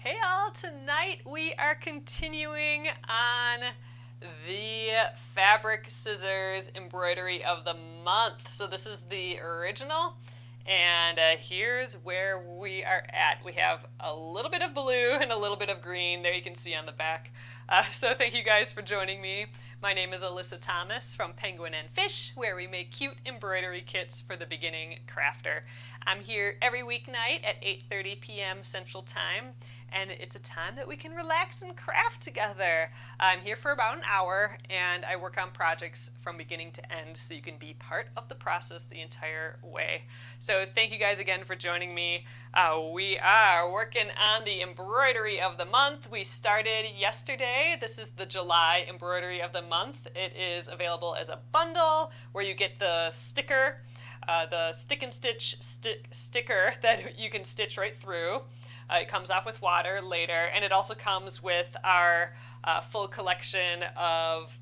Hey all, tonight we are continuing on the Fabric Scissors Embroidery of the Month. So this is the original, and here's where we are at. We have a little bit of blue and a little bit of green there you can see on the back. So thank you guys for joining me. My name is Alyssa Thomas from Penguin and Fish, where we make cute embroidery kits for the beginning crafter. I'm here every weeknight at 8:30 p.m. Central Time, and it's a time that we can relax and craft together. I'm here for about an hour, and I work on projects from beginning to end so you can be part of the process the entire way. So thank you guys again for joining me. We are working on the embroidery of the month. We started yesterday. This is the July Embroidery of the Month. It is available as a bundle where you get the sticker, the stick and stitch sticker that you can stitch right through. It comes off with water later, and it also comes with our full collection of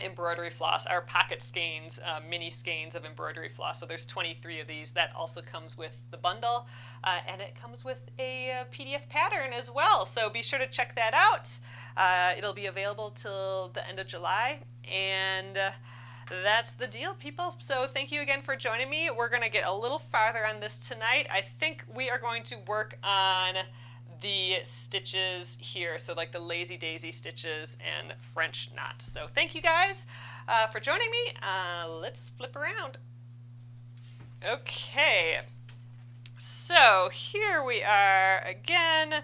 embroidery floss, our pocket skeins, mini skeins of embroidery floss. So there's 23 of these. That also comes with the bundle, and it comes with a PDF pattern as well. So be sure to check that out. It'll be available till the end of July, and that's the deal, people. So thank you again for joining me. We're going to get a little farther on this tonight. I think we are going to work on the stitches here, so like the lazy daisy stitches and French knot. So thank you guys for joining me. Let's flip around. Okay, so here we are again.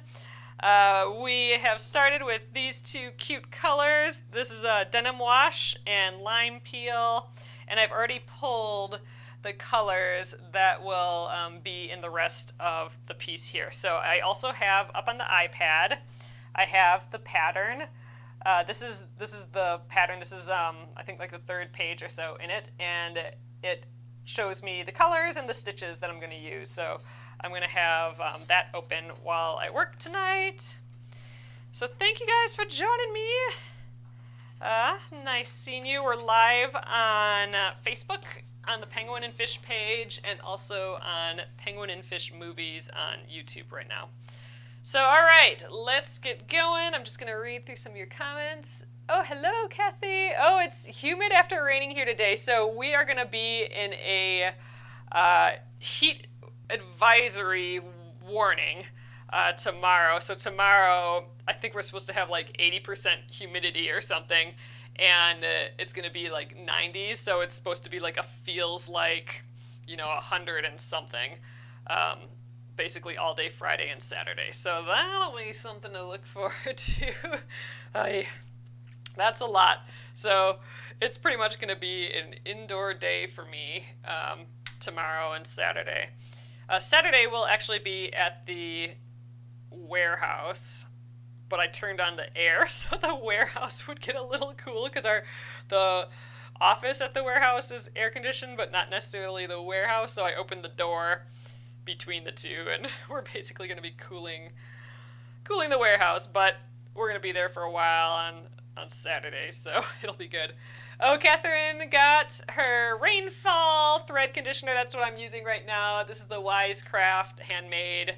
We have started with these two cute colors. This is a denim wash and lime peel, and I've already pulled the colors that will be in the rest of the piece here. So I also have up on the iPad, I have the pattern. This is the pattern. This is I think like the third page or so in it, and it shows me the colors and the stitches that I'm going to use. So I'm going to have that open while I work tonight. So thank you guys for joining me. Nice seeing you. We're live on Facebook on the Penguin and Fish page, and also on Penguin and Fish Movies on YouTube right now. So all right, let's get going. I'm just going to read through some of your comments. Oh, hello, Kathy. Oh, it's humid after raining here today. So we are going to be in a heat advisory warning tomorrow. So tomorrow, I think we're supposed to have like 80% humidity or something, and it's going to be like 90s, so it's supposed to be like feels like, 100 and something, basically all day Friday and Saturday. So that'll be something to look forward to. That's a lot. So it's pretty much going to be an indoor day for me tomorrow and Saturday. Saturday will actually be at the warehouse, but I turned on the air so the warehouse would get a little cool, because the office at the warehouse is air conditioned, but not necessarily the warehouse. So I opened the door between the two, and we're basically going to be cooling the warehouse. But we're going to be there for a while on Saturday, so it'll be good. Oh, Catherine got her Rainfall thread conditioner. That's what I'm using right now. This is the Wisecraft handmade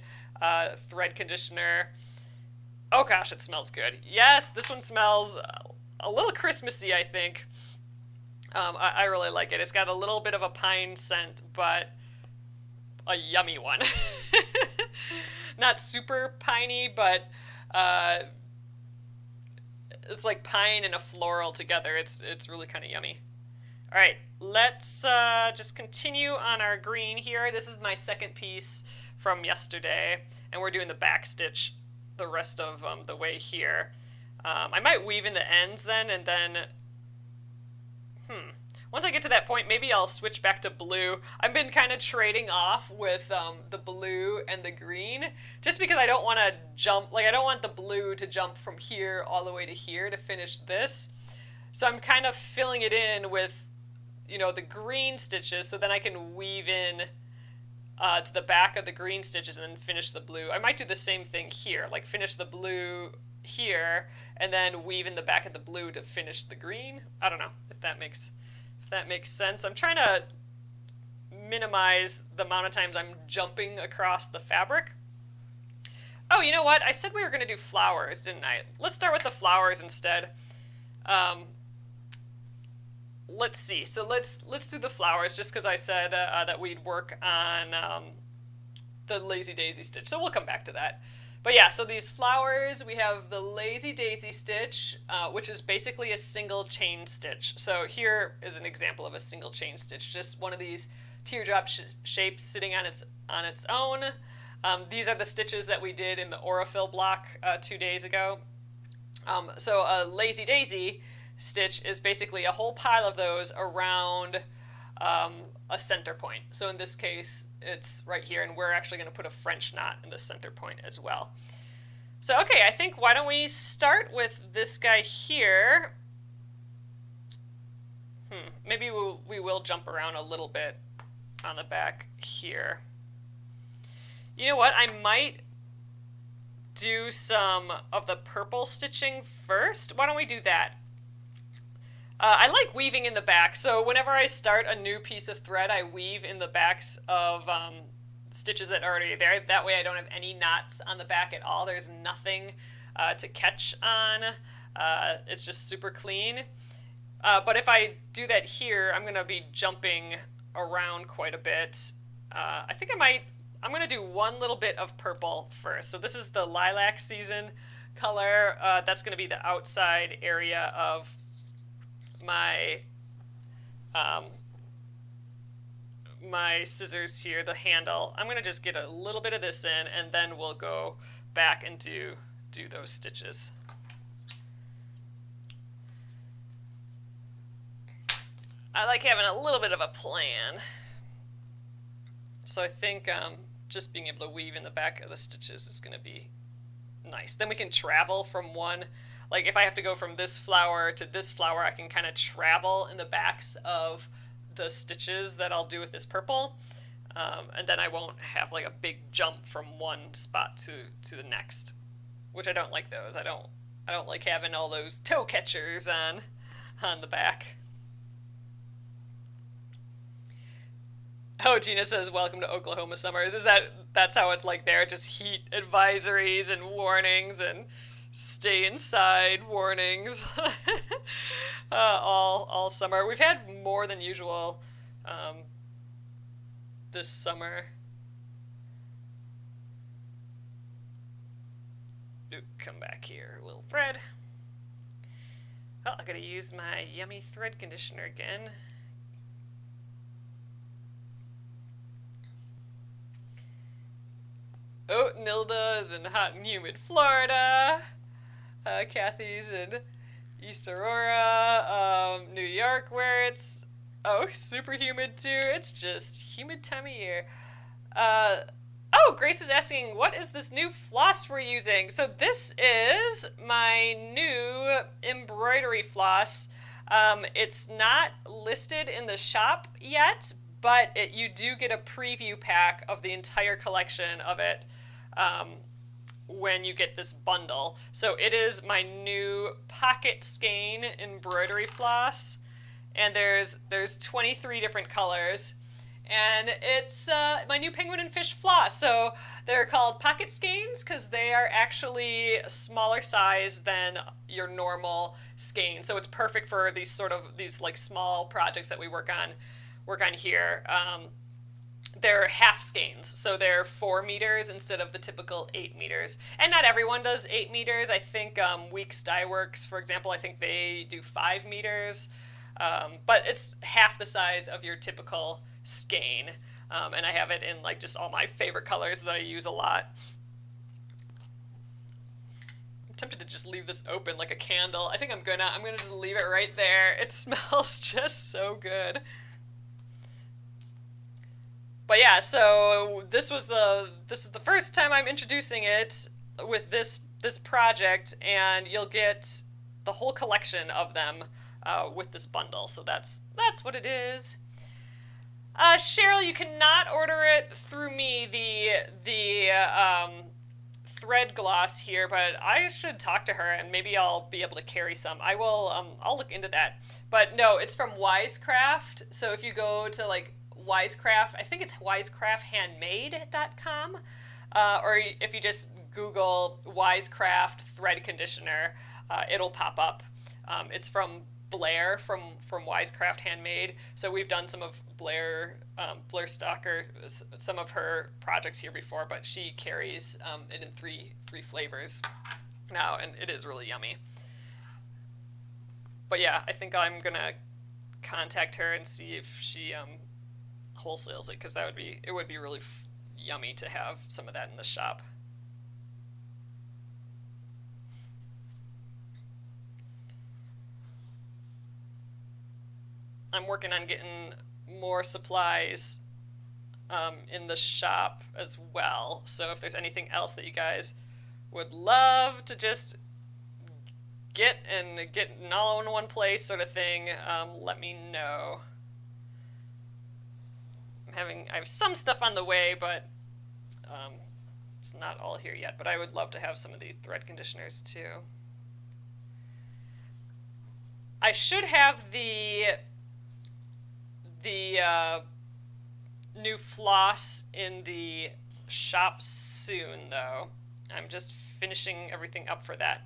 thread conditioner. Oh gosh, it smells good. Yes, this one smells a little Christmassy, I think. I really like it. It's got a little bit of a pine scent, but a yummy one. Not super piney, but it's like pine and a floral together. It's really kind of yummy. All right, let's just continue on our green here. This is my second piece from yesterday, and we're doing the back stitch the rest of the way here. I might weave in the ends then, and then once I get to that point, maybe I'll switch back to blue. I've been kind of trading off with the blue and the green, just because I don't want to jump, like I don't want the blue to jump from here all the way to here to finish this. So I'm kind of filling it in with, the green stitches, so then I can weave in to the back of the green stitches and then finish the blue. I might do the same thing here, like finish the blue here and then weave in the back of the blue to finish the green. I don't know if that makes sense. I'm trying to minimize the amount of times I'm jumping across the fabric. Oh, you know what? I said we were going to do flowers, didn't I? Let's start with the flowers instead. Um, let's see. So let's do the flowers just because I said that we'd work on the Lazy Daisy stitch. So we'll come back to that. But yeah, so these flowers, we have the Lazy Daisy stitch, which is basically a single chain stitch. So here is an example of a single chain stitch, just one of these teardrop shapes sitting on its own. These are the stitches that we did in the Aurifil block 2 days ago. So a Lazy Daisy stitch is basically a whole pile of those around a center point. So in this case, it's right here, and we're actually going to put a French knot in the center point as well. So okay, I think why don't we start with this guy here. Maybe we will jump around a little bit on the back here. You know what? I might do some of the purple stitching first. Why don't we do that? I like weaving in the back, so whenever I start a new piece of thread, I weave in the backs of stitches that are already there. That way I don't have any knots on the back at all. There's nothing to catch on. It's just super clean. But if I do that here, I'm going to be jumping around quite a bit. I think I'm going to do one little bit of purple first. So this is the lilac season color. That's going to be the outside area of my my scissors here, the handle. I'm going to just get a little bit of this in, and then we'll go back and do those stitches. I like having a little bit of a plan. So I think just being able to weave in the back of the stitches is going to be nice. Then we can travel from one, like if I have to go from this flower to this flower, I can kind of travel in the backs of the stitches that I'll do with this purple. And then I won't have like a big jump from one spot to the next, which I don't like those. I don't like having all those toe catchers on the back. Oh, Gina says, welcome to Oklahoma summers. That's how it's like there? Just heat advisories and warnings and stay inside warnings all summer. We've had more than usual this summer. Ooh, come back here, little thread. Oh, I gotta use my yummy thread conditioner again. Oh, Nilda is in hot and humid Florida. Kathy's in East Aurora, New York, where it's super humid too. It's just humid time of year. Oh, Grace is asking, what is this new floss we're using? So this is my new embroidery floss. It's not listed in the shop yet, but you do get a preview pack of the entire collection of it when you get this bundle. So it is my new pocket skein embroidery floss, and there's 23 different colors, and it's my new penguin and fish floss. So they're called pocket skeins because they are actually a smaller size than your normal skein. So it's perfect for these like small projects that we work on here. They're half skeins, so they're 4 meters instead of the typical 8 meters. And not everyone does 8 meters. I think Weeks Dye Works, for example, I think they do 5 meters. But it's half the size of your typical skein. And I have it in like just all my favorite colors that I use a lot. I'm tempted to just leave this open like a candle. I think I'm gonna just leave it right there. It smells just so good. But yeah, so this is the first time I'm introducing it with this project, and you'll get the whole collection of them with this bundle. So that's what it is. Cheryl, you cannot order it through me, the thread gloss here, but I should talk to her and maybe I'll be able to carry some. I will. I'll look into that. But no, it's from Wisecraft. So if you go to like Wisecraft, I think it's wisecrafthandmade.com, or if you just Google Wisecraft thread conditioner, it'll pop up. It's from Blair from Wisecraft Handmade. So we've done some of Blair Stalker, some of her projects here before, but she carries it in three flavors now, and it is really yummy. But yeah, I think I'm gonna contact her and see if she wholesales it, because it would be really yummy to have some of that in the shop. I'm working on getting more supplies in the shop as well. So if there's anything else that you guys would love to just get all in one place sort of thing, let me know. I have some stuff on the way, but it's not all here yet. But I would love to have some of these thread conditioners too. I should have the new floss in the shop soon, though. I'm just finishing everything up for that.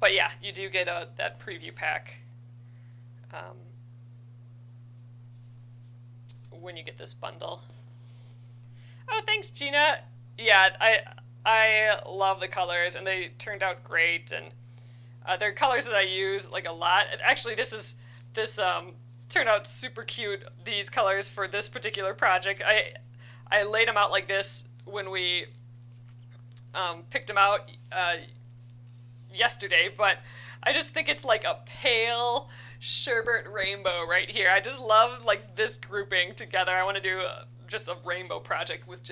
But yeah, you do get that preview pack when you get this bundle. Oh, thanks, Gina. Yeah, I love the colors, and they turned out great, and they're colors that I use like a lot. Actually, this turned out super cute, these colors for this particular project. I laid them out like this when we picked them out yesterday, but I just think it's like a pale sherbet rainbow right here. I just love like this grouping together. I want to do just a rainbow project with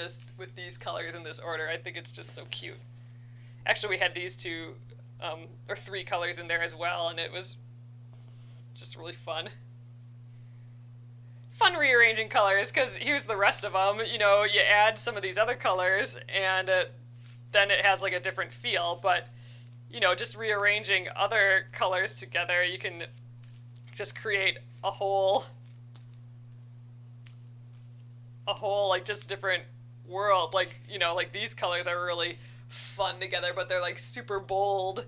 these colors in this order. I think it's just so cute. Actually, we had these two or three colors in there as well, and it was just really fun. Fun rearranging colors, because here's the rest of them. You know, you add some of these other colors, and then it has like a different feel. But you know, just rearranging other colors together, you can just create a whole like just different world. Like, you know, like these colors are really fun together, but they're like super bold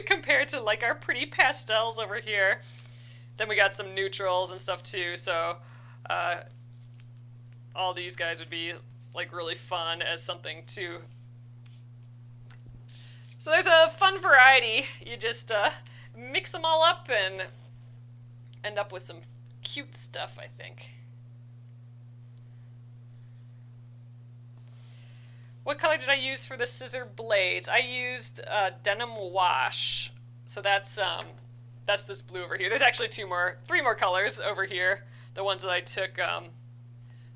compared to like our pretty pastels over here. Then we got some neutrals and stuff too, so all these guys would be like really fun as something too. So there's a fun variety. You just mix them all up and end up with some cute stuff, I think. What color did I use for the scissor blades? I used denim wash. So that's this blue over here. There's actually three more colors over here. The ones that I took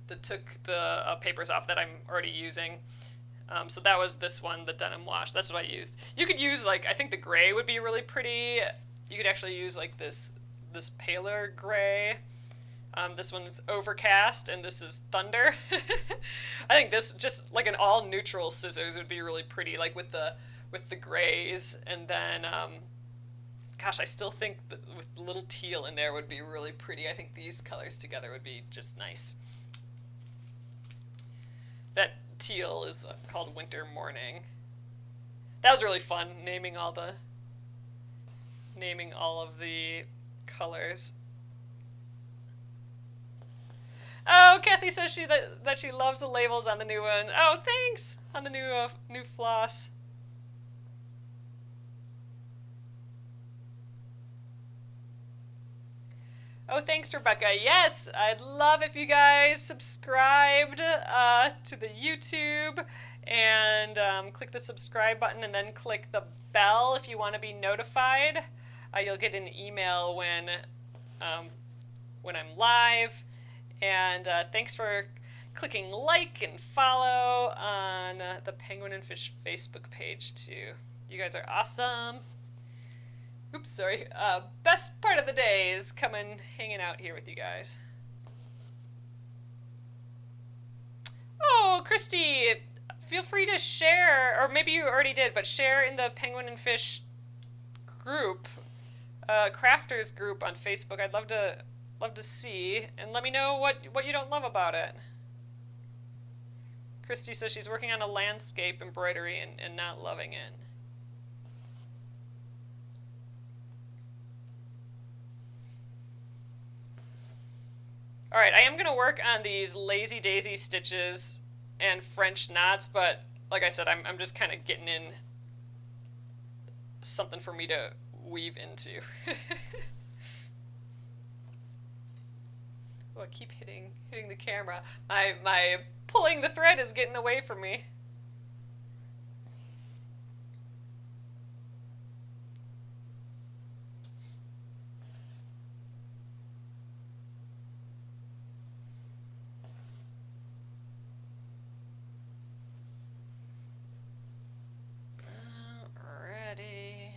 the papers off that I'm already using. So that was this one, the denim wash. That's what I used. You could use like, I think the gray would be really pretty. You could actually use like this paler gray. This one's overcast, and this is thunder. I think this just like an all neutral scissors would be really pretty, like with the grays, and then gosh, I still think that with the little teal in there would be really pretty. I think these colors together would be just nice. That teal is called Winter Morning. That was really fun, naming all of the colors. Oh, Kathy says that she loves the labels on the new one. Oh, thanks on the new floss. Oh, thanks, Rebecca. Yes, I'd love if you guys subscribed to the YouTube and click the subscribe button, and then click the bell if you want to be notified. You'll get an email when I'm live. And thanks for clicking like and follow on the Penguin and Fish Facebook page too. You guys are awesome. Oops, sorry. Best part of the day is hanging out here with you guys. Oh, Christy, feel free to share, or maybe you already did, but share in the Penguin and Fish group, crafters group on Facebook. I'd love to see, and let me know what you don't love about it. Christy says she's working on a landscape embroidery and not loving it. All right, I am going to work on these lazy daisy stitches and French knots, but like I said, I'm just kind of getting in something for me to weave into. Oh, I keep hitting the camera. My pulling the thread is getting away from me. Alrighty.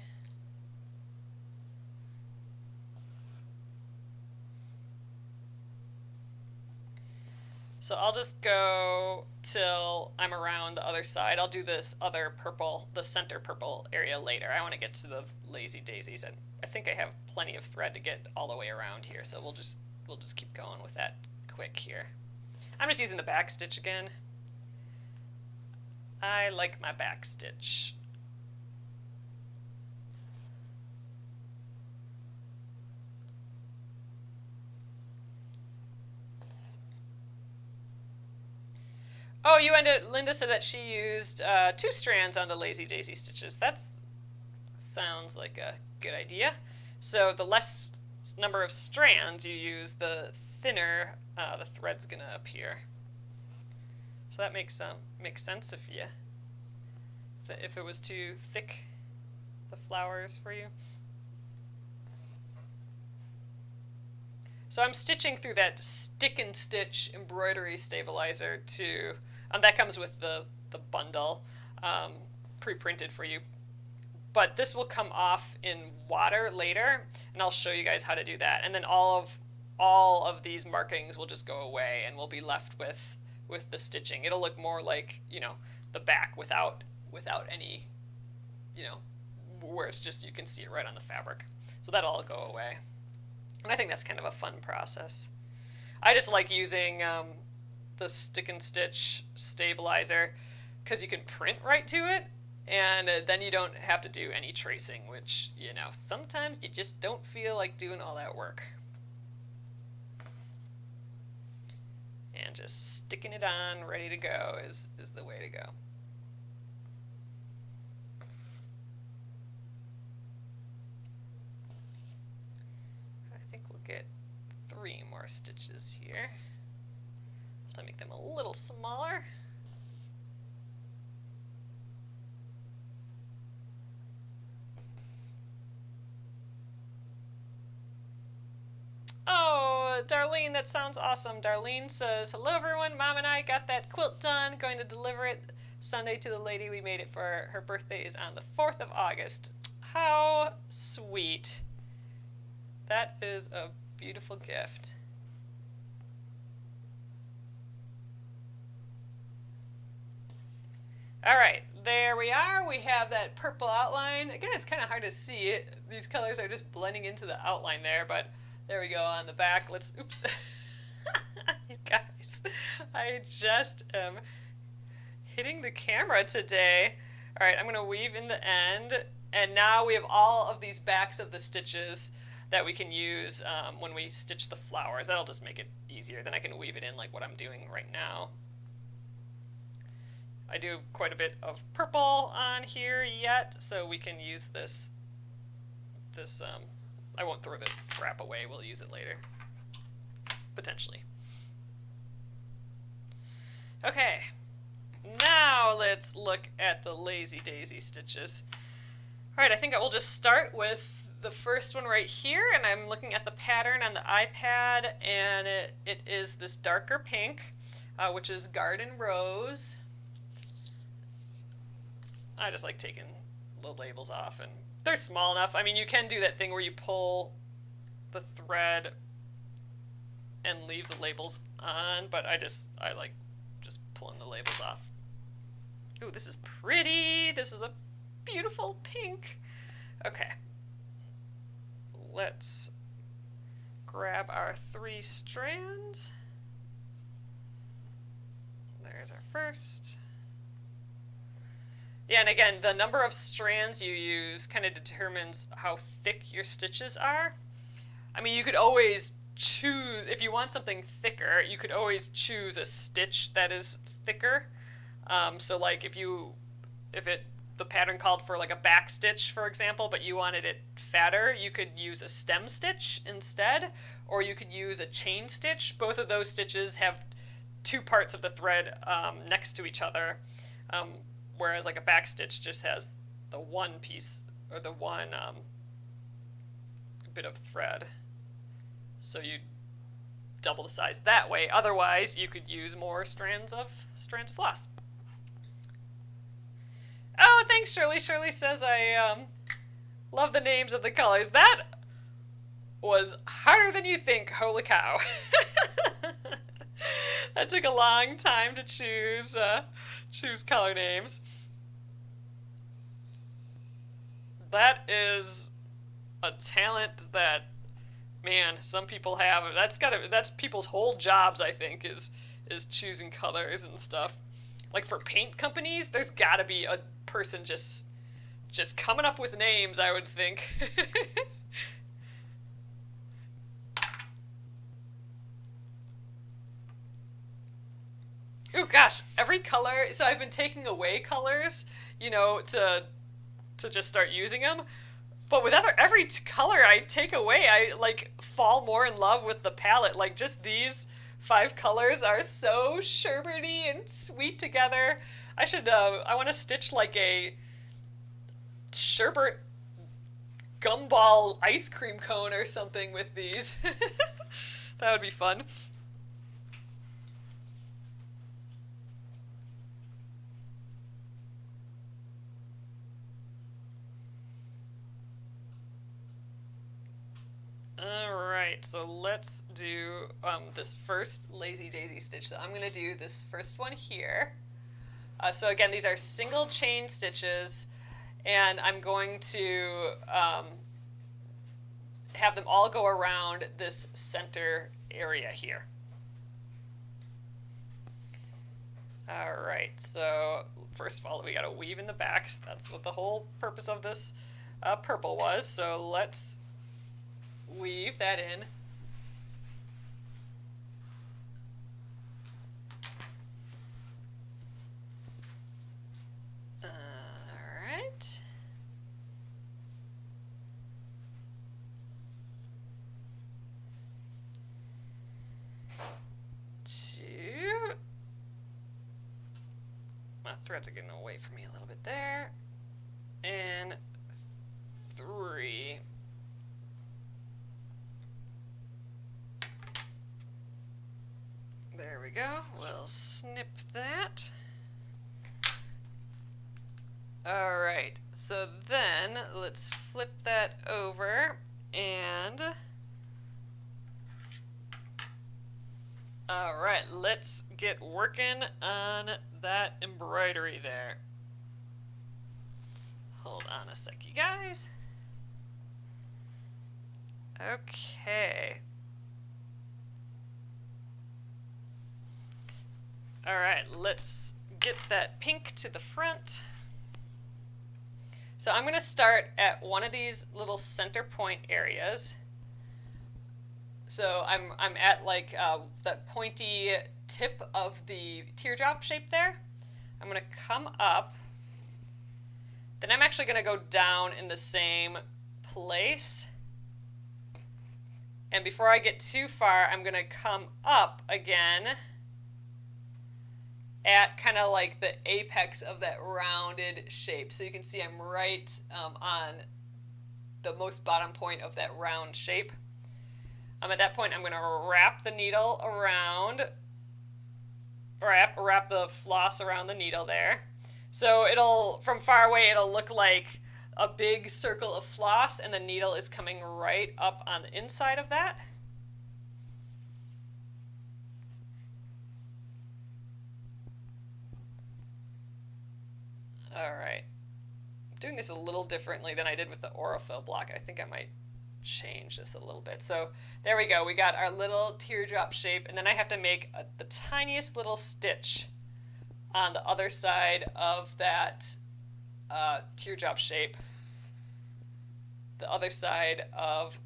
So I'll just go till I'm around the other side. I'll do this other purple, the center purple area later. I want to get to the lazy daisies, and I think I have plenty of thread to get all the way around here. So we'll just keep going with that quick here. I'm just using the back stitch again. I like my back stitch. Oh, Linda said that she used 2 strands on the lazy daisy stitches. That sounds like a good idea. So the less number of strands you use, the thinner the thread's gonna appear. So that makes sense if it was too thick, the flowers for you. So I'm stitching through that stick and stitch embroidery stabilizer to, that comes with the bundle pre-printed for you. But this will come off in water later, and I'll show you guys how to do that. And then all of these markings will just go away, and we'll be left with the stitching. It'll look more like, you know, the back without any, you know, where it's just, you can see it right on the fabric. So that'll all go away. And I think that's kind of a fun process. I just like using the stick and stitch stabilizer because you can print right to it, and then you don't have to do any tracing, which, you know, sometimes you just don't feel like doing all that work. And just sticking it on, ready to go is the way to go. I think we'll get 3 more stitches here. I'll have to make them a little smaller. Oh, Darlene, that sounds awesome. Darlene says, hello everyone, Mom and I got that quilt done, going to deliver it Sunday to the lady we made it for. Her birthday is on the 4th of August. How sweet. That is a beautiful gift. All right, there we are. We have that purple outline. Again, it's kind of hard to see it. These colors are just blending into the outline there, but there we go on the back. Let's, oops. You guys, I just am hitting the camera today. All right, I'm gonna weave in the end, and now we have all of these backs of the stitches that we can use when we stitch the flowers. That'll just make it easier. Then I can weave it in like what I'm doing right now. I do quite a bit of purple on here yet, so we can use this, I won't throw this scrap away, we'll use it later, potentially. Okay, now let's look at the lazy daisy stitches. All right, I think I will just start with the first one right here, and I'm looking at the pattern on the iPad, and it is this darker pink, which is Garden Rose. I just like taking the labels off, and they're small enough. I mean, you can do that thing where you pull the thread and leave the labels on, but I like just pulling the labels off. Ooh, this is pretty. This is a beautiful pink. Okay. Let's grab our 3 strands. There there's our first. Yeah, and again, the number of strands you use kind of determines how thick your stitches are. I mean, you could always choose, if you want something thicker, you could always choose a stitch that is thicker. So like if the pattern called for like a back stitch, for example, but you wanted it fatter, you could use a stem stitch instead, or you could use a chain stitch. Both of those stitches have two parts of the thread next to each other, whereas like a back stitch just has the one piece, or the one bit of thread. So you double the size that way. Otherwise, you could use more strands of floss. Oh, thanks, Shirley. Shirley says I love the names of the colors. That was harder than you think. Holy cow! That took a long time to choose color names. That is a talent that, man, some people have. That's people's whole jobs, I think, is choosing colors and stuff. Like for paint companies, there's gotta be a person just coming up with names, I would think. Oh gosh, every color. So I've been taking away colors, to just start using them. But with every color I take away, I like fall more in love with the palette. Like just these 5 colors are so sherbety and sweet together. I want to stitch like a sherbet gumball ice cream cone or something with these. That would be fun. Alright, so let's do this first Lazy Daisy stitch. So I'm going to do this first one here. So again, these are single chain stitches, and I'm going to have them all go around this center area here. Alright, so first of all, we got to weave in the backs. That's what the whole purpose of this purple was. So let's weave that in. Alright. My threads are getting away from me a little bit there. And 3. There we go. We'll snip that. Alright, so then let's flip that over and... Alright, let's get working on that embroidery there. Hold on a sec, you guys. Okay. Alright, let's get that pink to the front. So I'm going to start at one of these little center point areas. So I'm at like that pointy tip of the teardrop shape there. I'm going to come up. Then I'm actually going to go down in the same place. And before I get too far, I'm going to come up again at kind of like the apex of that rounded shape. So you can see I'm right on the most bottom point of that round shape. At that point, I'm going to wrap the needle around, wrap the floss around the needle there. So from far away, it'll look like a big circle of floss, and the needle is coming right up on the inside of that. Alright, I'm doing this a little differently than I did with the Aurifil block. I think I might change this a little bit. So there we go, we got our little teardrop shape, and then I have to make the tiniest little stitch on the other side of that teardrop shape, the other side of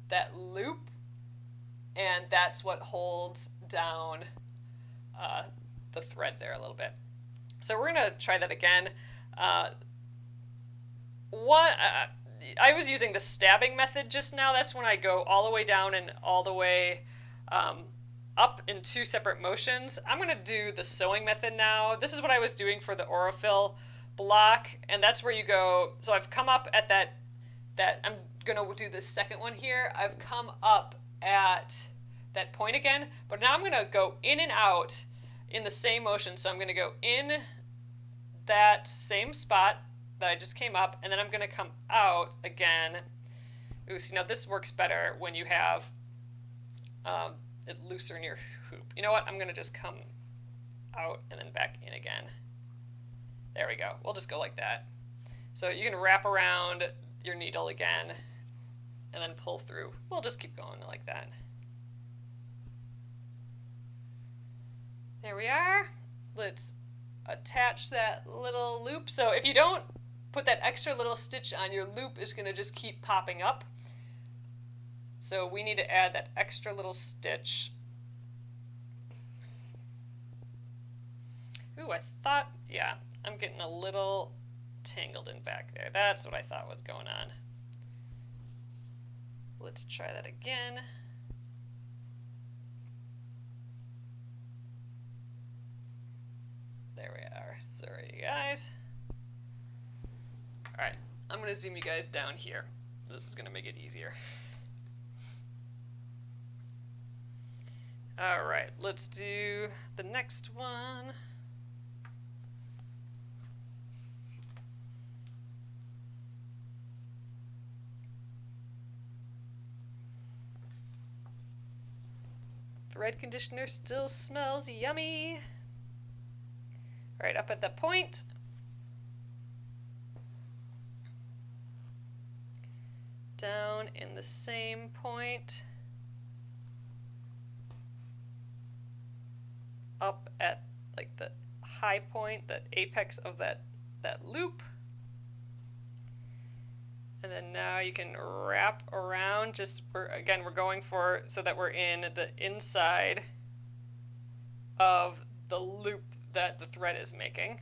that loop, and that's what holds down the thread there a little bit. So we're going to try that again. I was using the stabbing method just now. That's when I go all the way down and all the way up in two separate motions. I'm going to do the sewing method now. This is what I was doing for the Aurifil block, and that's where you go. So I've come up at that I'm going to do the second one here. I've come up at that point again, but now I'm going to go in and out in the same motion. So I'm going to go in that same spot that I just came up, and then I'm going to come out again. Ooh, see, now this works better when you have it looser in your hoop. You know what? I'm going to just come out and then back in again. There we go. We'll just go like that. So you can wrap around your needle again and then pull through. We'll just keep going like that. There we are. Let's attach that little loop. So if you don't put that extra little stitch on, your loop is going to just keep popping up. So we need to add that extra little stitch. Ooh, I thought, yeah, I'm getting a little tangled in back there. That's what I thought was going on. Let's try that again. There we are. Sorry, you guys. All right, I'm going to zoom you guys down here. This is going to make it easier. All right, let's do the next one. Thread conditioner still smells yummy. All right, up at that point. Down in the same point. Up at like the high point, the apex of that loop. And then now you can wrap around, we're going for, so that we're in the inside of the loop that the thread is making.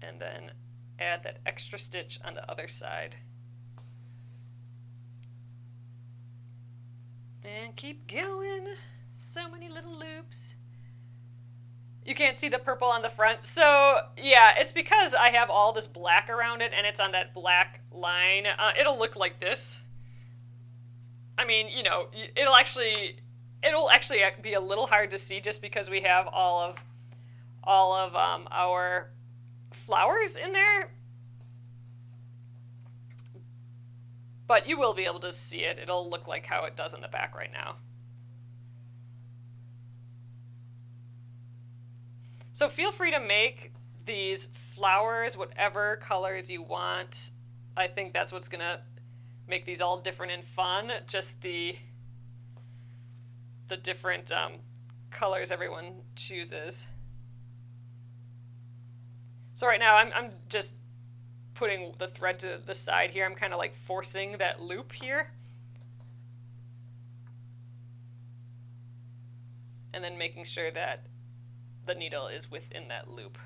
And then add that extra stitch on the other side. And keep going. So many little loops. You can't see the purple on the front. So yeah, it's because I have all this black around it and it's on that black line. It'll look like this. I mean, you know, it'll actually be a little hard to see just because we have all of our flowers in there. But you will be able to see it. It'll look like how it does in the back right now. So feel free to make these flowers whatever colors you want. I think that's what's going to make these all different and fun. Just the different colors everyone chooses. So right now I'm just putting the thread to the side here. I'm kind of like forcing that loop here. And then making sure that the needle is within that loop.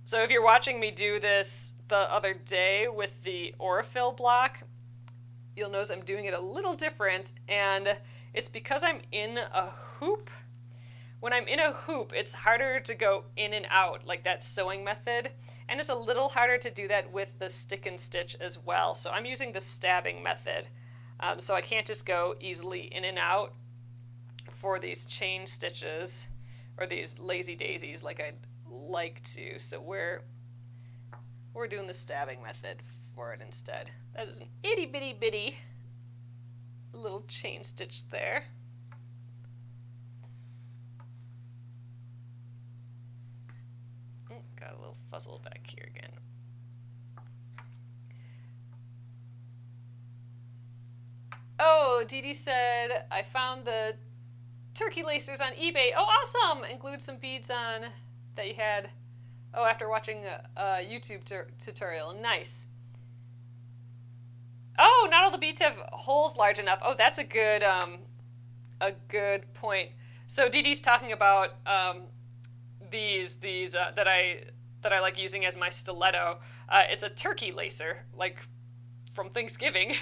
So if you're watching me do this the other day with the Aurifil block, you'll notice I'm doing it a little different, and it's because I'm in a hoop. When I'm in a hoop, it's harder to go in and out like that sewing method, and it's a little harder to do that with the stick and stitch as well. So I'm using the stabbing method. So I can't just go easily in and out for these chain stitches or these lazy daisies like I'd like to. So we're doing the stabbing method for it instead. That is an itty bitty bitty little chain stitch there. got a little fuzzle back here again. Oh, Dee Dee said, I found the turkey lacers on eBay. Oh, awesome! Include some beads on that you had, after watching a YouTube tutorial. Nice. Oh, not all the beads have holes large enough. Oh, that's a good point. So Dee Dee's talking about these that I like using as my stiletto. It's a turkey lacer, like from Thanksgiving.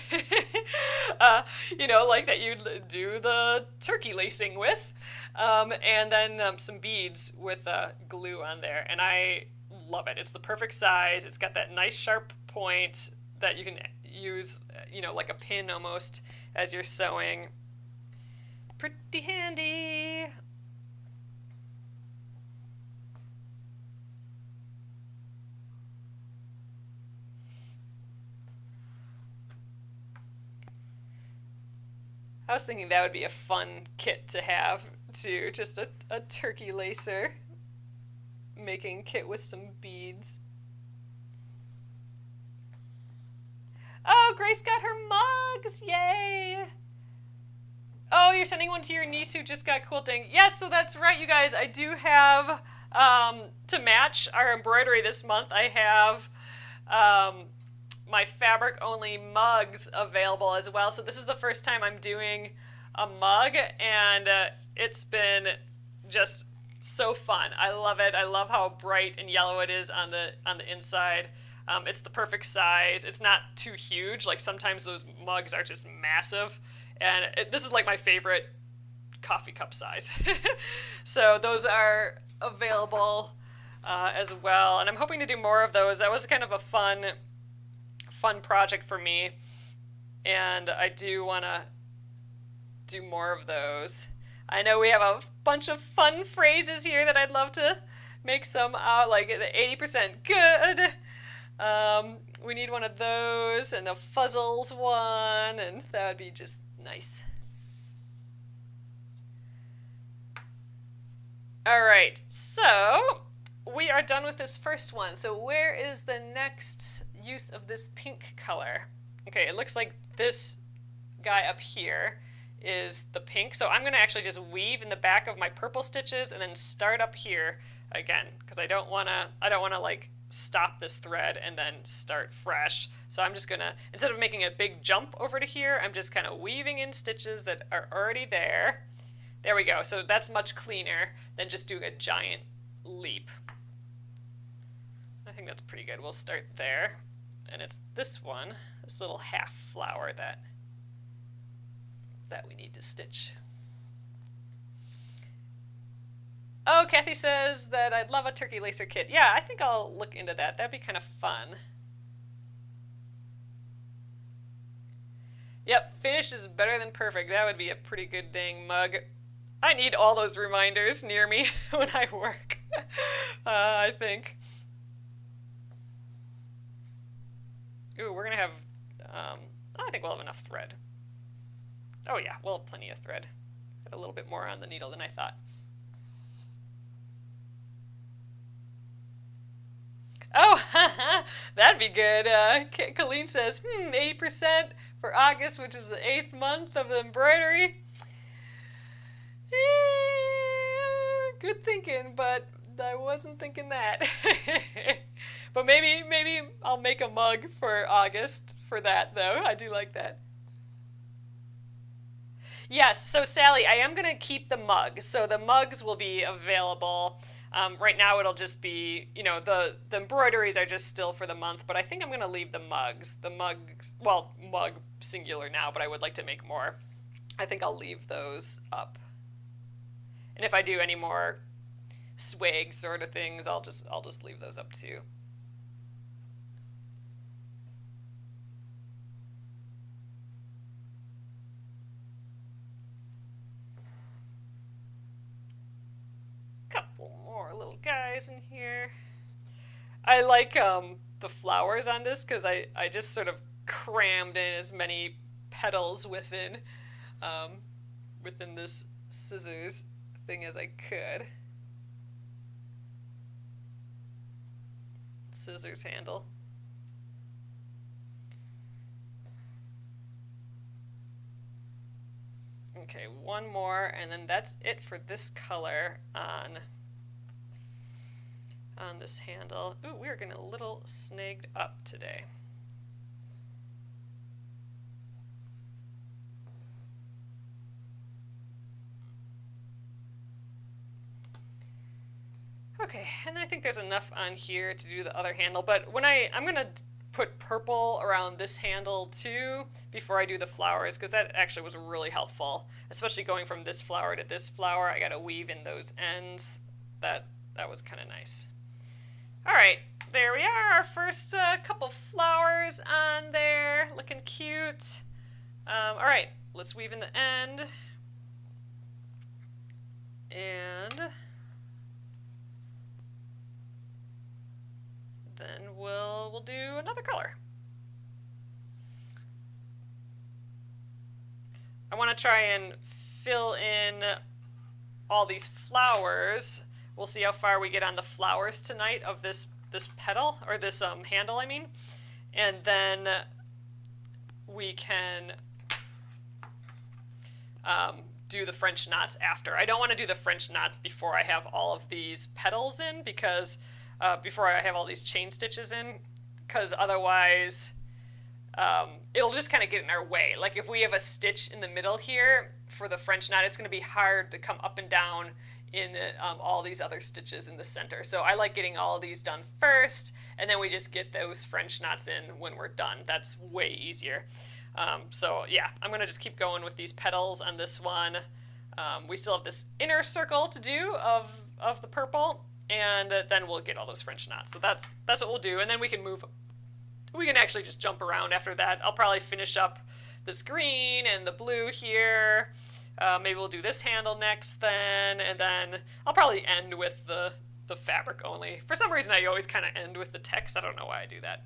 Like that you'd do the turkey lacing with, and then some beads with glue on there. And I love it. It's the perfect size. It's got that nice sharp point that you can use, like a pin almost as you're sewing. Pretty handy. I was thinking that would be a fun kit to have, too. Just a turkey lacer making kit with some beads. Oh, Grace got her mugs! Yay! Oh, you're sending one to your niece who just got quilting. Yes, so that's right, you guys. I do have, to match our embroidery this month, I have my fabric-only mugs available as well. So this is the first time I'm doing a mug, and it's been just so fun. I love it. I love how bright and yellow it is on the inside. It's the perfect size. It's not too huge. Like sometimes those mugs are just massive, and this is like my favorite coffee cup size. So those are available as well, and I'm hoping to do more of those. That was kind of a fun project for me, and I do want to do more of those. I know we have a bunch of fun phrases here that I'd love to make some out, like the 80% good. We need one of those, and a fuzzles one, and that would be just nice. All right, so we are done with this first one. So where is the next use of this pink color? Okay, it looks like this guy up here is the pink. So I'm going to actually just weave in the back of my purple stitches and then start up here again, because I don't want to like stop this thread and then start fresh. So I'm just going to, instead of making a big jump over to here, I'm just kind of weaving in stitches that are already there. There we go. So that's much cleaner than just doing a giant leap. I think that's pretty good. We'll start there. And it's this one, this little half flower that we need to stitch. Oh, Kathy says that I'd love a turkey lacer kit. Yeah, I think I'll look into that. That'd be kind of fun. Yep, finished is better than perfect. That would be a pretty good dang mug. I need all those reminders near me when I work, I think. Ooh, we're going to have, I think we'll have enough thread. Oh yeah, we'll have plenty of thread. Got a little bit more on the needle than I thought. Oh, that'd be good. Colleen says, 80% for August, which is the 8th month of the embroidery. Good thinking, but I wasn't thinking that. But maybe I'll make a mug for August for that, though. I do like that. Yes, so Sally, I am going to keep the mugs. So the mugs will be available. Right now it'll just be, the embroideries are just still for the month, but I think I'm going to leave the mugs. The mugs, well, mug singular now, but I would like to make more. I think I'll leave those up. And if I do any more swag sort of things, I'll just leave those up too. Couple more little guys in here. I like the flowers on this because I just sort of crammed in as many petals within this scissors thing as I could. scissors handle. Okay, one more, and then that's it for this color on this handle. Ooh, we're getting a little snagged up today. Okay, and I think there's enough on here to do the other handle, but when I'm gonna put purple around this handle too before I do the flowers, because that actually was really helpful, especially going from this flower to this flower. I gotta weave in those ends. That was kind of nice. All right, there we are. Our first couple flowers on there, looking cute. All right, let's weave in the end, and then we'll do another color. I want to try and fill in all these flowers. We'll see how far we get on the flowers tonight of this petal, or this handle, I mean. And then we can do the French knots after. I don't want to do the French knots before I have all of these petals in, because before I have all these chain stitches in, because otherwise it'll just kind of get in our way. Like if we have a stitch in the middle here for the French knot, it's going to be hard to come up and down in all these other stitches in the center. So I like getting all of these done first, and then we just get those French knots in when we're done. That's way easier. So yeah, I'm going to just keep going with these petals on this one. We still have this inner circle to do of the purple, and then we'll get all those French knots. So that's what we'll do, and then we can move. We can actually just jump around after that. I'll probably finish up this green and the blue here. Maybe we'll do this handle next then, and then I'll probably end with the fabric only. For some reason, I always kind of end with the text. I don't know why I do that.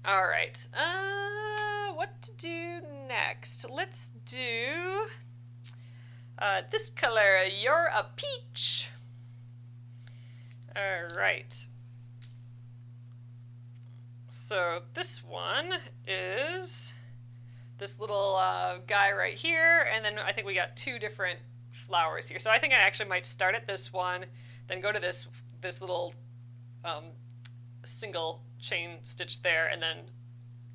All right, what to do next? Let's do this color. You're a peach. All right. So this one is this little guy right here, and then I think we got two different flowers here. So I think I actually might start at this one, then go to this little single chain stitch there, and then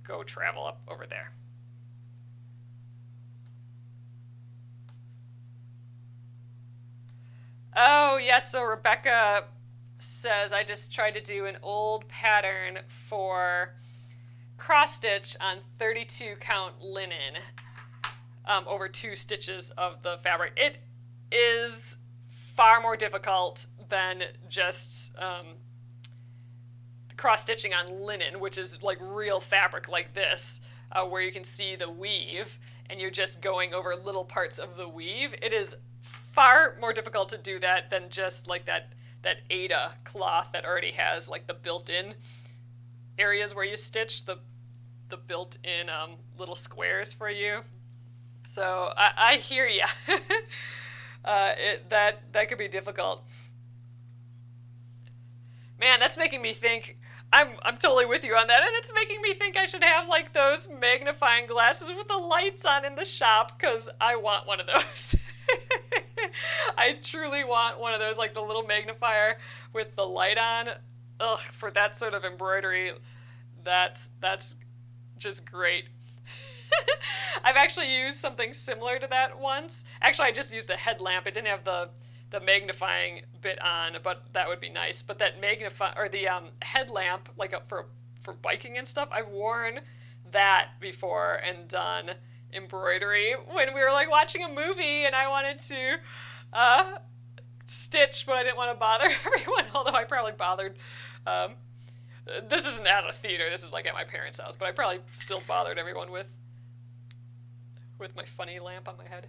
go travel up over there. Oh yes, so Rebecca says I just tried to do an old pattern for cross stitch on 32 count linen over 2 stitches of the fabric. It is far more difficult than just cross stitching on linen, which is like real fabric like this, where you can see the weave and you're just going over little parts of the weave. It is far more difficult to do that than just like that Ada cloth that already has like the built-in areas where you stitch the built-in little squares for you. So I hear ya. That could be difficult. Man, that's making me think. I'm totally with you on that, and it's making me think I should have like those magnifying glasses with the lights on in the shop, because I want one of those. I truly want one of those, like the little magnifier with the light on. Ugh, for that sort of embroidery, that's just great. I've actually used something similar to that once. Actually, I just used a headlamp. It didn't have the magnifying bit on, but that would be nice. But that headlamp, like for biking and stuff, I've worn that before and done embroidery when we were like watching a movie and I wanted to stitch, but I didn't want to bother everyone, although I probably bothered. This isn't at a theater, this is like at my parents' house, but I probably still bothered everyone with my funny lamp on my head.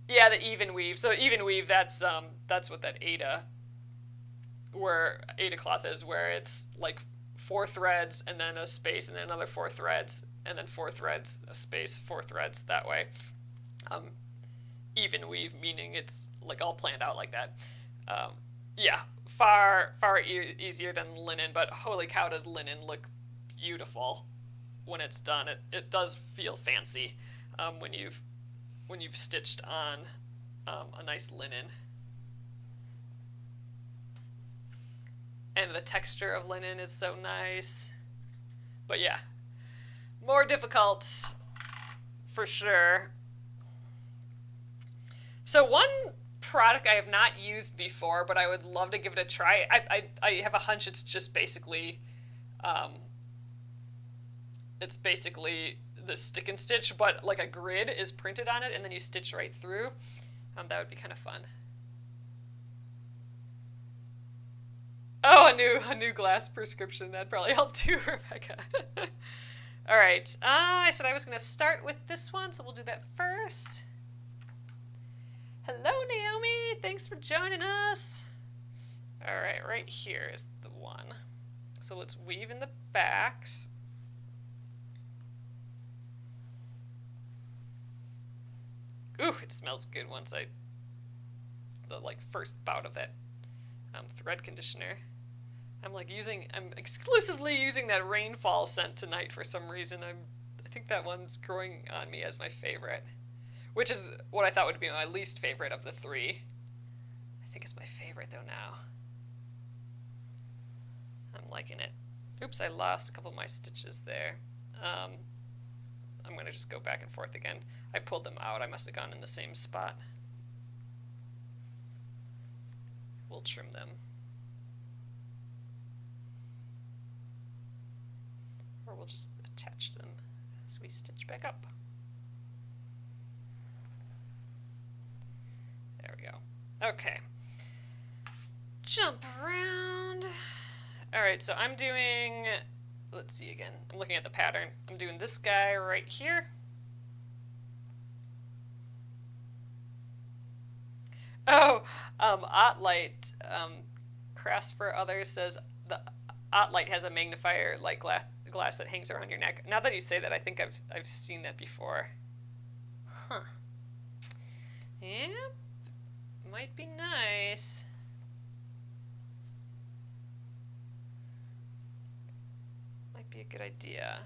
Yeah, the even weave. So even weave, that's what that Ada cloth is, where it's like 4 threads and then a space and then another 4 threads and then 4 threads, a space, 4 threads that way. Even weave, meaning it's like all planned out like that. Yeah, far easier than linen, but holy cow, does linen look beautiful when it's done. It does feel fancy when you've stitched on a nice linen. And the texture of linen is so nice. But yeah, more difficult for sure. So one product I have not used before, but I would love to give it a try. I have a hunch it's just basically the stick and stitch, but like a grid is printed on it and then you stitch right through. That would be kind of fun. Oh, a new glass prescription. That'd probably help too, Rebecca. All right. I said I was going to start with this one, so we'll do that first. Hello, Naomi. Thanks for joining us. All right, right here is the one. So let's weave in the backs. Ooh, it smells good once the first bout of that thread conditioner. I'm exclusively using that rainfall scent tonight for some reason. I think that one's growing on me as my favorite, which is what I thought would be my least favorite of the three. I think it's my favorite though now. I'm liking it. Oops, I lost a couple of my stitches there. I'm going to just go back and forth again. I pulled them out. I must have gone in the same spot. We'll trim them. Or we'll just attach them as we stitch back up. There we go. Okay. Jump around. All right, so I'm doing, let's see again. I'm looking at the pattern. I'm doing this guy right here. Oh, Ottlight, Crass for Others says the Ottlight has a magnifier like glass that hangs around your neck. Now that you say that, I think I've seen that before. Huh. Yep. Might be nice. Might be a good idea.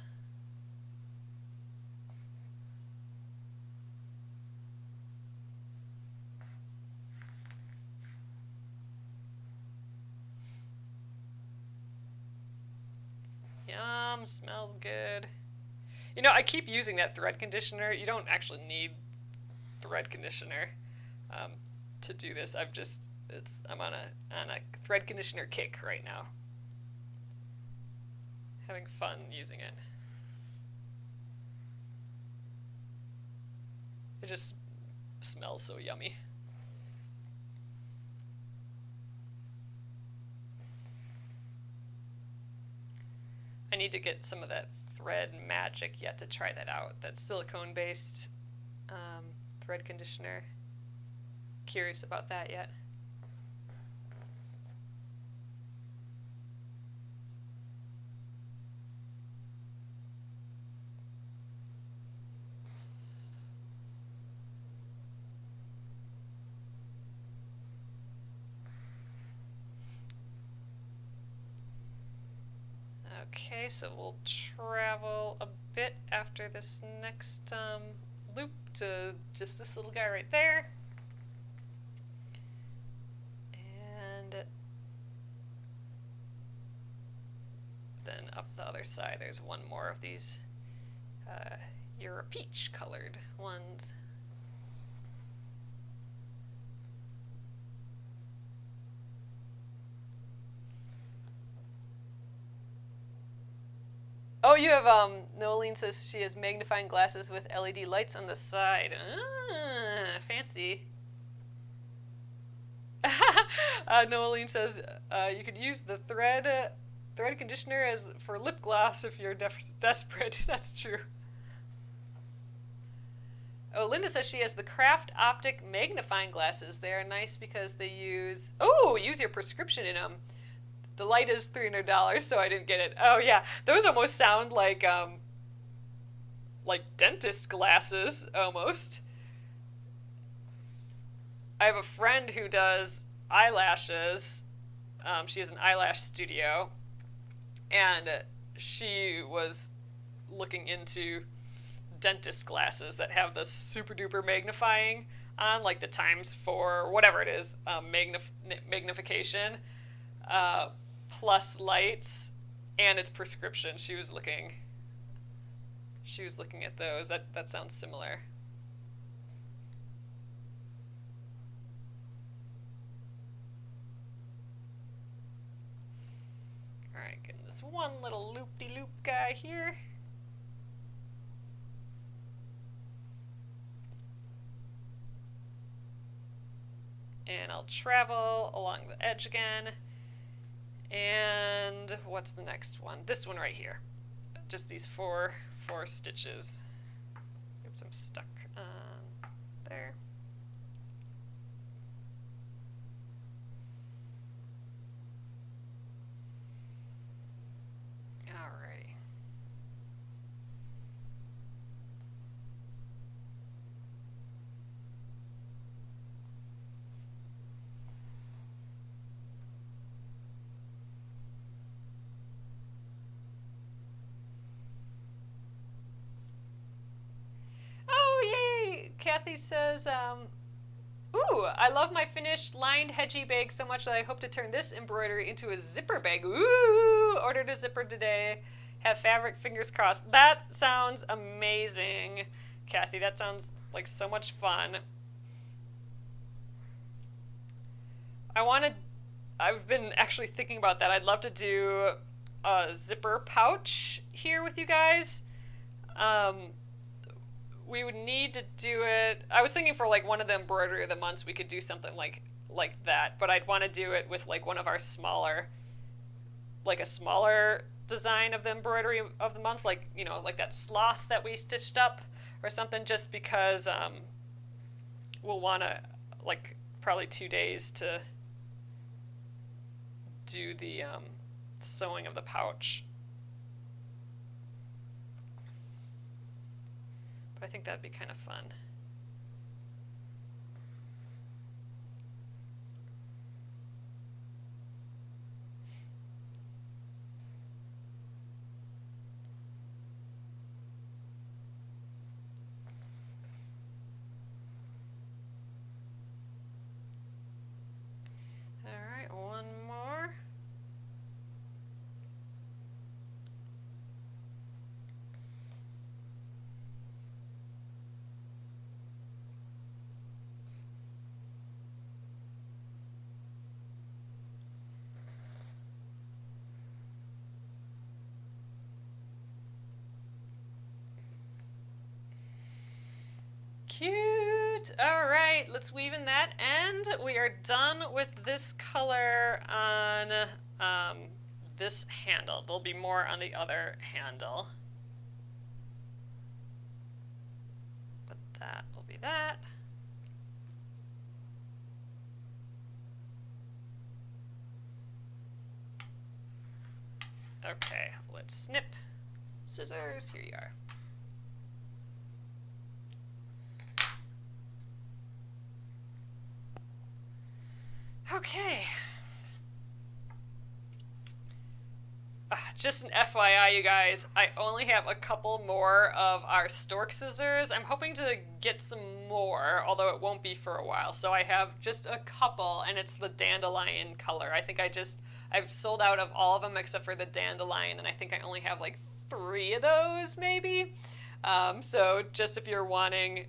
Yum, smells good. You know, I keep using that thread conditioner. You don't actually need thread conditioner to do this. I'm on a thread conditioner kick right now. Having fun using it. It just smells so yummy. I need to get some of that thread magic yet to try that out. That silicone-based thread conditioner. Curious about that yet. Okay, so we'll travel a bit after this next loop to just this little guy right there. And then up the other side, there's one more of these Euro peach colored ones. Oh, you have, Noeline says she has magnifying glasses with LED lights on the side. Ah, fancy. Noeline says you could use the thread conditioner for lip gloss if you're desperate. That's true. Oh, Linda says she has the Craft Optic magnifying glasses. They are nice because they use your prescription in them. The light is $300, so I didn't get it. Oh yeah, those almost sound like dentist glasses almost. I have a friend who does eyelashes. She has an eyelash studio, and she was looking into dentist glasses that have the super duper magnifying on, like the times 4, whatever it is, magnification, plus lights, and it's prescription. She was looking at those. That sounds similar. All right, getting this one little loop-de-loop guy here. And I'll travel along the edge again. And what's the next one? This one right here. Just these four stitches. Oops, I'm stuck on there. Alrighty. Oh, yay! Kathy says, ooh, I love my finished lined hedgy bag so much that I hope to turn this embroidery into a zipper bag. Ooh! Ordered a zipper today. Have fabric, fingers crossed. That sounds amazing, Kathy. That sounds like so much fun. I've been actually thinking about that. I'd love to do a zipper pouch here with you guys. We would need to do it. I was thinking for like one of the embroidery of the months, we could do something like that, but I'd want to do it with like one of our smaller, like a smaller design of the embroidery of the month, like, you know, like that sloth that we stitched up or something, just because we'll want to, like, probably 2 days to do the sewing of the pouch. But I think that'd be kind of fun. All right, one more. Cute. All right, let's weave in that end. We are done with this color on this handle. There'll be more on the other handle. But that will be that. Okay, let's snip. Scissors, here you are. Okay. Just an FYI, you guys, I only have a couple more of our stork scissors. I'm hoping to get some more, although it won't be for a while. So I have just a couple, and it's the dandelion color. I think I've sold out of all of them except for the dandelion, and I think I only have like 3 of those, maybe. So just if you're wanting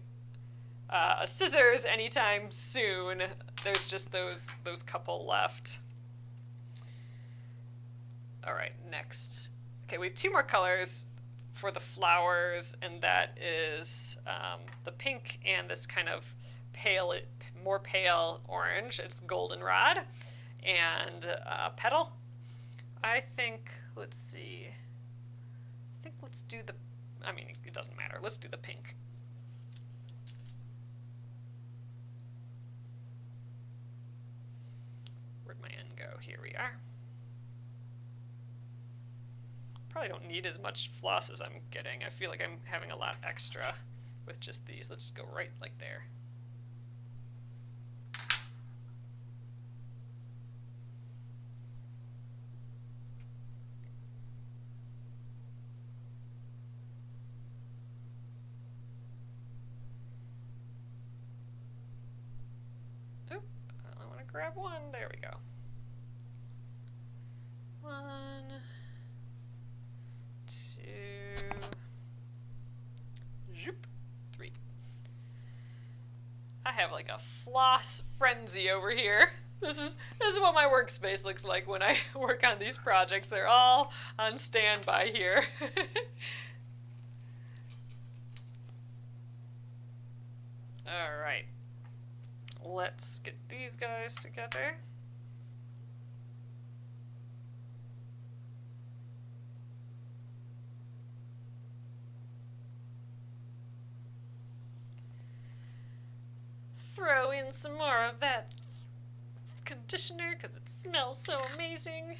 a scissors anytime soon, there's just those couple left. All right, next. Okay, we have 2 more colors for the flowers, and that is the pink and this kind of more pale orange. It's goldenrod and petal. I think, let's see. I think let's do it doesn't matter. Let's do the pink. Where'd my end go? Here we are. Probably don't need as much floss as I'm getting. I feel like I'm having a lot extra with just these. Let's just go right like there. Oop, I only want to grab one. There we go. 1, 2, zoop, 3. I have like a floss frenzy over here. This is what my workspace looks like when I work on these projects. They're all on standby here. All right, let's get these guys together. Throw in some more of that conditioner because it smells so amazing.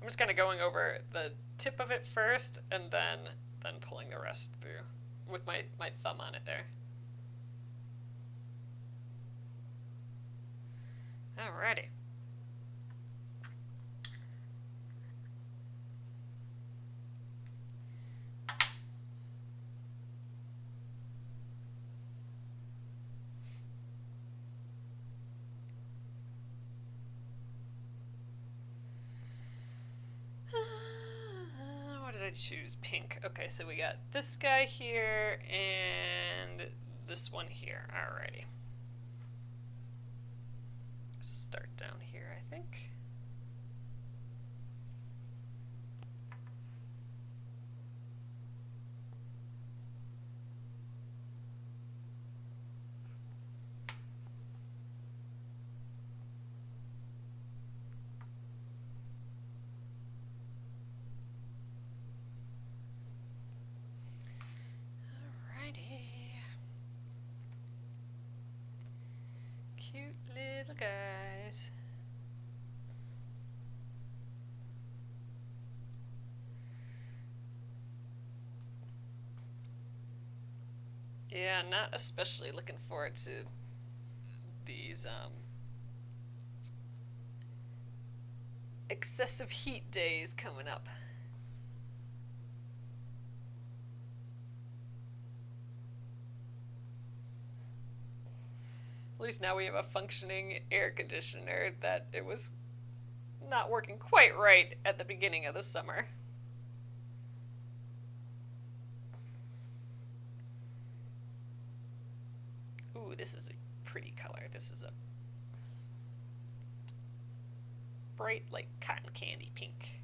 I'm just kind of going over the tip of it first and then pulling the rest through with my thumb on it there. Alrighty. What did I choose? Pink. Okay, so we got this guy here and this one here. Alrighty. Start down here, I think. Cute little guys. Yeah, not especially looking forward to these excessive heat days coming up. At least now we have a functioning air conditioner that it was not working quite right at the beginning of the summer. Ooh, this is a pretty color. This is a bright, like cotton candy pink.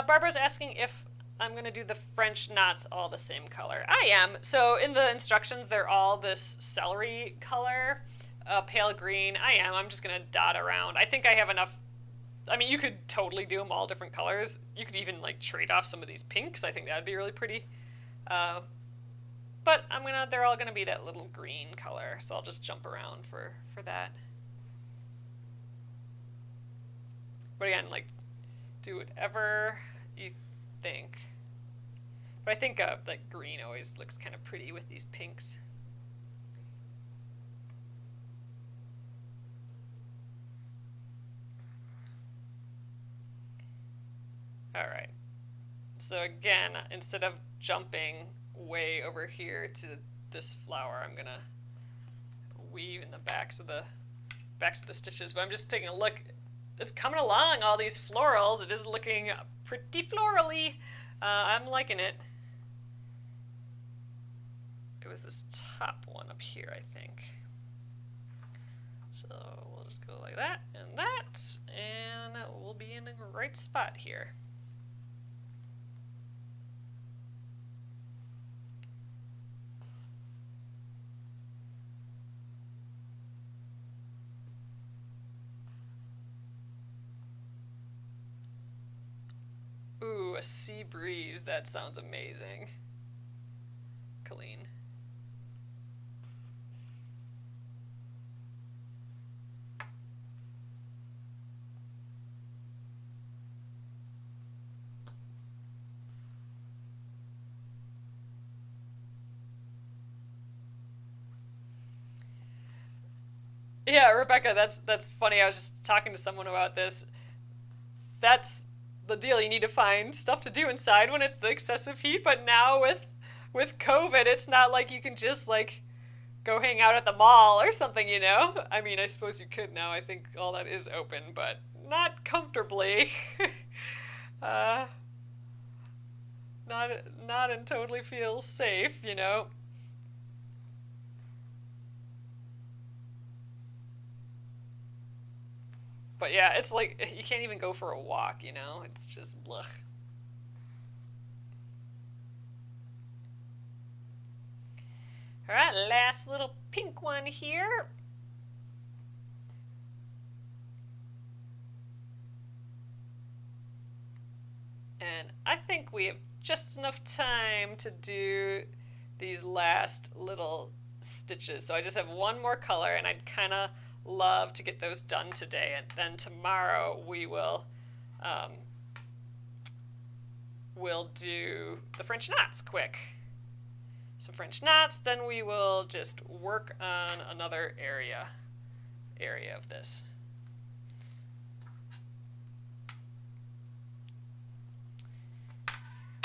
Barbara's asking if I'm going to do the French knots all the same color. I am. So in the instructions, they're all this celery color, pale green. I am. I'm just going to dot around. I think I have enough. I mean, you could totally do them all different colors. You could even like trade off some of these pinks. I think that'd be really pretty. But they're all going to be that little green color. So I'll just jump around for that. But again, like, do whatever you think. But I think like green always looks kind of pretty with these pinks. All right. So again, instead of jumping way over here to this flower, I'm gonna weave in the backs of the stitches. But I'm just taking a look. It's coming along, all these florals. It is looking pretty florally. I'm liking it. It was this top one up here, I think. So we'll just go like that, and we'll be in the right spot here. Ooh, a sea breeze. That sounds amazing. Colleen. Yeah, Rebecca, that's funny. I was just talking to someone about this. That's the deal. You need to find stuff to do inside when it's the excessive heat, but now with COVID, it's not like you can just like go hang out at the mall or something, you know? I mean, I suppose you could now. I think all that is open, but not comfortably. uh, not not and totally feel safe, you know? But yeah, it's like you can't even go for a walk, you know? It's just blech. All right, last little pink one here. And I think we have just enough time to do these last little stitches. So I just have one more color and I'd kind of love to get those done today. And then tomorrow um, we'll do the French knots quick. Some French knots, then we will just work on another area of this.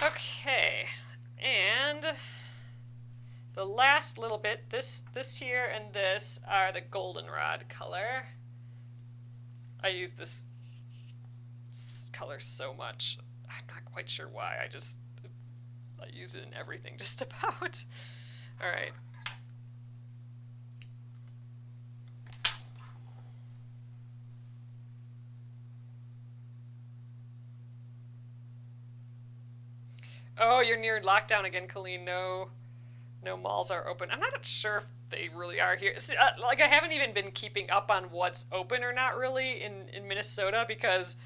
Okay, and the last little bit, this here and this are the goldenrod color. I use this color so much. I'm not quite sure why. I use it in everything just about. All right. Oh, you're near lockdown again, Colleen. No malls are open. I'm not sure if they really are here. See, like I haven't even been keeping up on what's open or not really in Minnesota because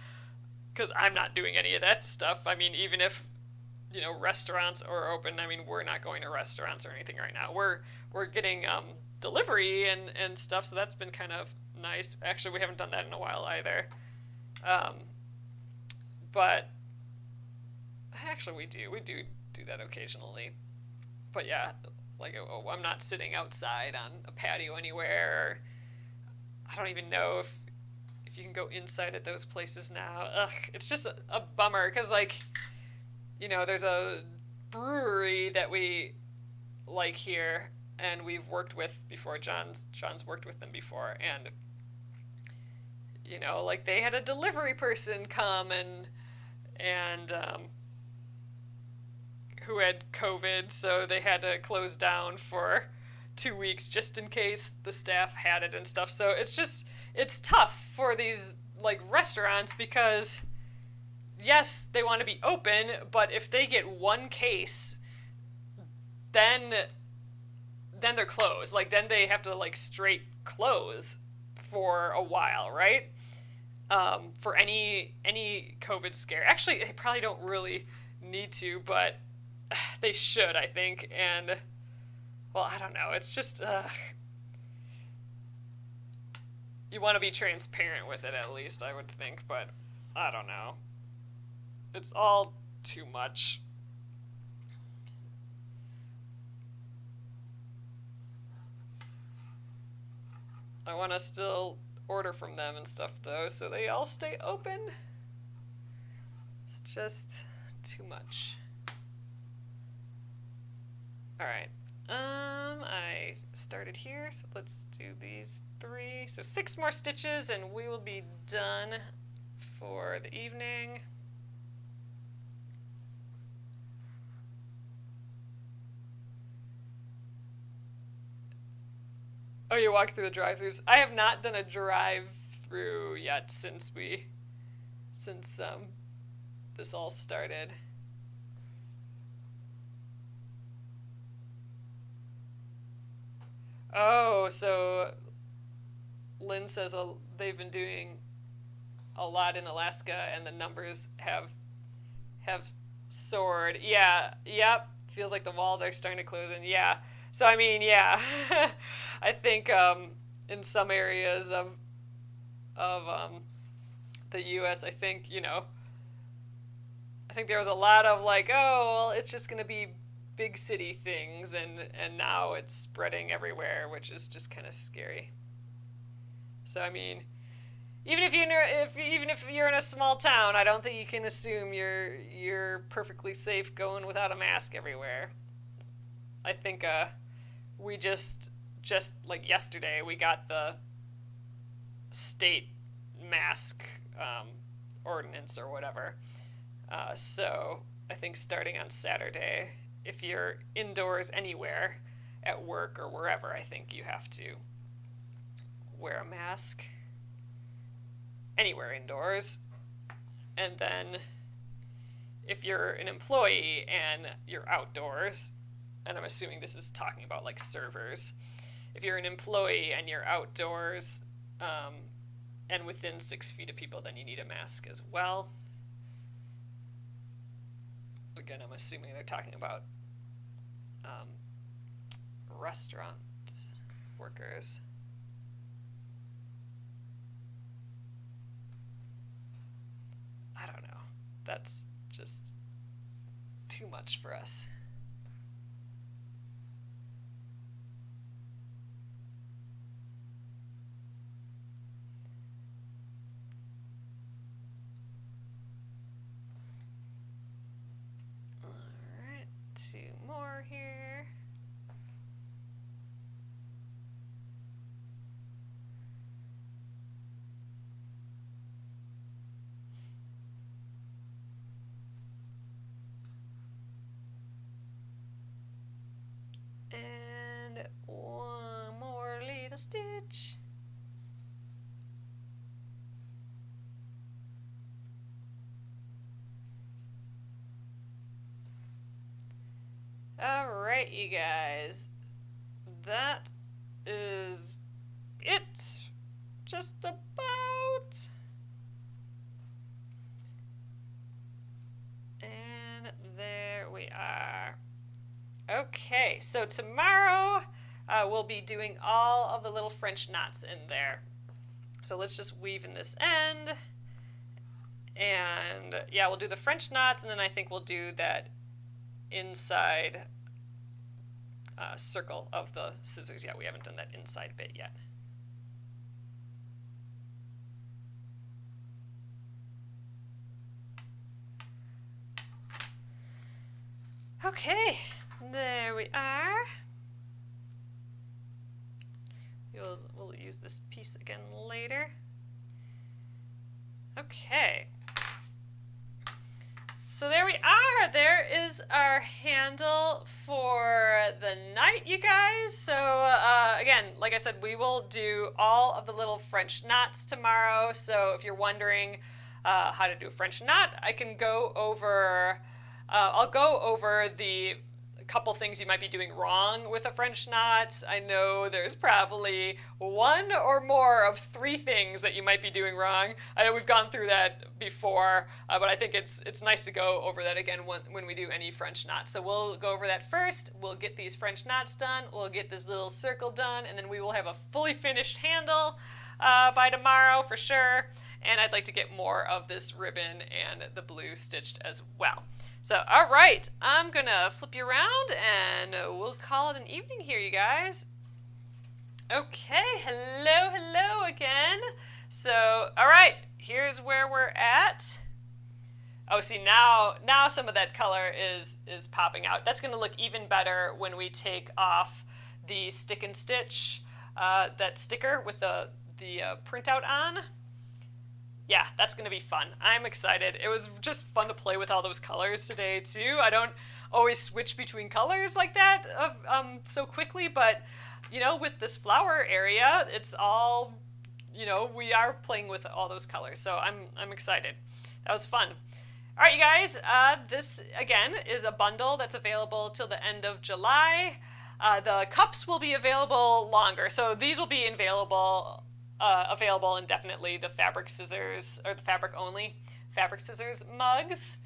I'm not doing any of that stuff. I mean, even if restaurants are open, I mean, we're not going to restaurants or anything right now. We're getting delivery and stuff, so that's been kind of nice. Actually, we haven't done that in a while either. Um, but actually, we do that occasionally. But yeah, like I'm not sitting outside on a patio anywhere. I don't even know if you can go inside at those places now. Ugh, it's just a bummer because like, there's a brewery that we like here and we've worked with before. John's worked with them before, and like they had a delivery person come and who had COVID, so they had to close down for 2 weeks just in case the staff had it and stuff. So it's tough for these like restaurants because yes, they want to be open, but if they get one case, then they're closed. Like then they have to like straight close for a while, right? For any COVID scare. Actually, they probably don't really need to, but they should, I think. And well, I don't know. It's just you want to be transparent with it at least, I would think, but I don't know. It's all too much. I want to still order from them and stuff though, so they all stay open. It's just too much. All right. I started here, so let's do these 3. So 6 more stitches and we will be done for the evening. Oh, you walk through the drive-thrus. I have not done a drive-through yet since this all started. Oh, so Lynn says they've been doing a lot in Alaska, and the numbers have soared. Yeah, yep. Feels like the walls are starting to close in. Yeah. So I mean, yeah. I think in some areas of the U.S., I think I think there was a lot of like, oh, well, it's just gonna be big city things, and now it's spreading everywhere, which is just kind of scary. So I mean, even if you're in a small town, I don't think you can assume you're perfectly safe going without a mask everywhere. I think we just like yesterday we got the state mask ordinance or whatever. So I think starting on Saturday, if you're indoors anywhere, at work or wherever, I think you have to wear a mask anywhere indoors. And then if you're an employee and you're outdoors, and I'm assuming this is talking about like servers, if you're an employee and you're outdoors and within 6 feet of people, then you need a mask as well. Again, I'm assuming they're talking about restaurant workers. I don't know. That's just too much for us. All right, 2 more here. And 1 more little stitch. All right, you guys, that is it. Just about. And there we are. Okay, so tomorrow we'll be doing all of the little French knots in there. So let's just weave in this end. And yeah, we'll do the French knots, and then I think we'll do that inside circle of the scissors. Yeah, we haven't done that inside bit yet. Okay, there we are. We'll use this piece again later. Okay. So there we are. There is our handle for the night, you guys. So again, like I said, we will do all of the little French knots tomorrow. So if you're wondering how to do a French knot, I can go over, I'll go over the couple things you might be doing wrong with a French knot. I know there's probably 1 or more of 3 things that you might be doing wrong. I know we've gone through that before, but I think it's nice to go over that again when we do any French knot. So we'll go over that first. We'll get these French knots done. We'll get this little circle done, and then we will have a fully finished handle by tomorrow for sure. And I'd like to get more of this ribbon and the blue stitched as well. So, all right, I'm gonna flip you around and we'll call it an evening here, you guys. Okay, hello again. So, all right, here's where we're at. Oh, see, now some of that color is popping out. That's gonna look even better when we take off the stick and stitch, that sticker with the printout on. Yeah, that's going to be fun. I'm excited. It was just fun to play with all those colors today, too. I don't always switch between colors like that so quickly, but, you know, with this flower area, it's all, you know, we are playing with all those colors, so I'm excited. That was fun. All right, you guys, this, again, is a bundle that's available till the end of July. The cups will be available longer, so these will be available indefinitely, the fabric scissors, or the fabric only fabric scissors mugs.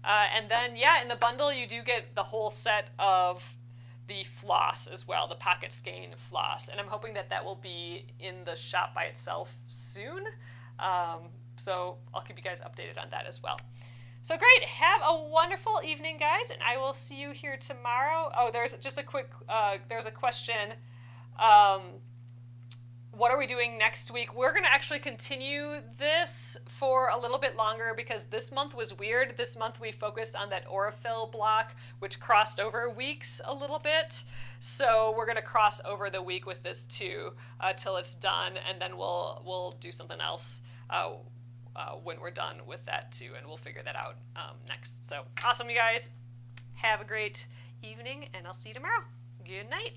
And then, yeah, in the bundle you do get the whole set of the floss as well, the pocket skein floss. And I'm hoping that will be in the shop by itself soon. So I'll keep you guys updated on that as well. So great, have a wonderful evening, guys, and I will see you here tomorrow. Oh, there's just a quick, there's a question. what are we doing next week? We're going to actually continue this for a little bit longer because this month was weird. This month we focused on that Aurifil block, which crossed over weeks a little bit. So we're going to cross over the week with this too till it's done, and then we'll do something else when we're done with that too, and we'll figure that out next. So awesome, you guys. Have a great evening, and I'll see you tomorrow. Good night.